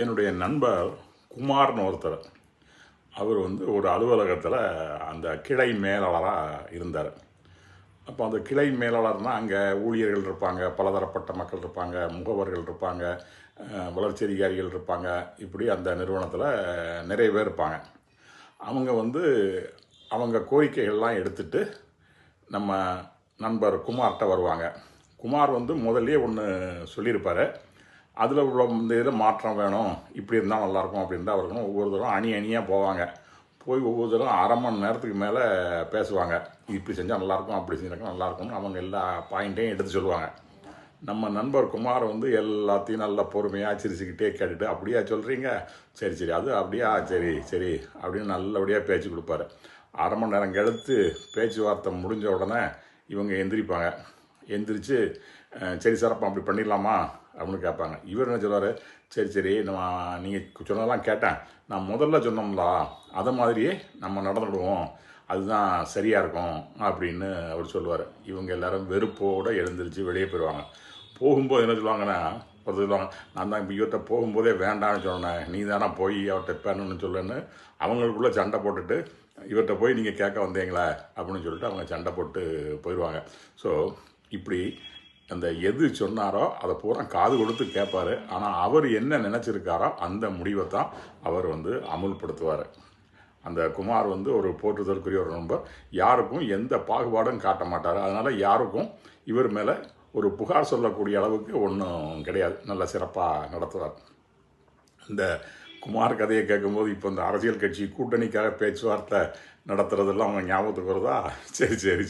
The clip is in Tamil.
என்னுடைய நண்பர் குமார்னு ஒருத்தர். அவர் ஒரு அலுவலகத்தில் அந்த கிளை மேலாளராக இருந்தார். அப்போ அந்த கிளை மேலாளர்னால் அங்கே ஊழியர்கள் இருப்பாங்க, பலதரப்பட்ட மக்கள் இருப்பாங்க, முகவர்கள் இருப்பாங்க, வளர்ச்சி அதிகாரிகள் இருப்பாங்க. இப்படி அந்த நிறுவனத்தில் நிறைய பேர் இருப்பாங்க. அவங்க அவங்க கோரிக்கைகள்லாம் எடுத்துகிட்டு நம்ம நண்பர் குமார்கிட்ட வருவாங்க. குமார் முதல்லையே ஒன்று சொல்லியிருப்பார். அதில் உள்ள இந்த இதில் மாற்றம் வேணும், இப்படி இருந்தால் நல்லாயிருக்கும், அப்படி இருந்தால் இருக்கணும். ஒவ்வொரு தரம் அணியாக போவாங்க. போய் ஒவ்வொரு தரம் அரை மணி நேரத்துக்கு மேலே பேசுவாங்க. இப்படி செஞ்சால் நல்லாயிருக்கும், அப்படி செஞ்சால் நல்லாயிருக்கும்னு அவங்க எல்லா பாயிண்ட்டையும் எடுத்து சொல்லுவாங்க. நம்ம நண்பர் குமார் எல்லாத்தையும் நல்லா பொறுமையாக சிரிச்சுக்கிட்டே கேட்டுட்டு, அப்படியா சொல்கிறீங்க, சரி சரி, அது அப்படியா, சரி சரி அப்படின்னு நல்லபடியாக பேச்சு கொடுப்பாரு. அரை மணி நேரம் கழித்து பேச்சுவார்த்தை முடிஞ்ச உடனே இவங்க எந்திரிப்பாங்க. எந்திரிச்சு சரி சார், அப்போ அப்படி பண்ணிடலாமா அப்படின்னு கேட்பாங்க. இவர் என்ன சொல்லுவார், சரி சரி, நீங்கள் சொன்னதெல்லாம் கேட்டேன், நான் முதல்ல சொன்னோம்லா அதை மாதிரியே நம்ம நடந்துடுவோம், அதுதான் சரியாக இருக்கும் அப்படின்னு அவர் சொல்லுவார். இவங்க எல்லாரும் வெறுப்போடு எழுந்திரிச்சு வெளியே போயிடுவாங்க. போகும்போது என்ன சொல்லுவாங்கன்னா, ஒருத்தர் சொல்லுவாங்க, நான் தான் இப்போ இவர்கிட்ட போகும்போதே வேண்டான்னு சொன்னேன், நீ தானே போய் அவர்கிட்ட பேரணுன்னு சொல்லுன்னு அவங்களுக்குள்ளே சண்டை போட்டுட்டு, இவர்கிட்ட போய் நீங்கள் கேட்க வந்தீங்களா அப்படின்னு சொல்லிட்டு அவங்க சண்டை போட்டு போயிடுவாங்க. ஸோ இப்படி அந்த எது சொன்னாரோ அதை பூரா காது கொடுத்து கேட்பார். ஆனால் அவர் என்ன நினச்சிருக்காரோ அந்த முடிவை தான் அவர் அமுல்படுத்துவார். அந்த குமார் ஒரு போற்றுதலுக்குரிய ஒரு நண்பர். யாருக்கும் எந்த பாகுபாடும் காட்ட மாட்டார். அதனால் யாருக்கும் இவர் மேலே ஒரு புகார் சொல்லக்கூடிய அளவுக்கு ஒன்றும் கிடையாது. நல்ல சிறப்பாக நடத்துவார். இந்த குமார் கதையை கேட்கும்போது இப்போ இந்த அரசியல் கட்சி கூட்டணிக்காக பேச்சுவார்த்தை நடத்துறதெல்லாம் அவங்க ஞாபகத்துக்கு வருதா? சரி சரி.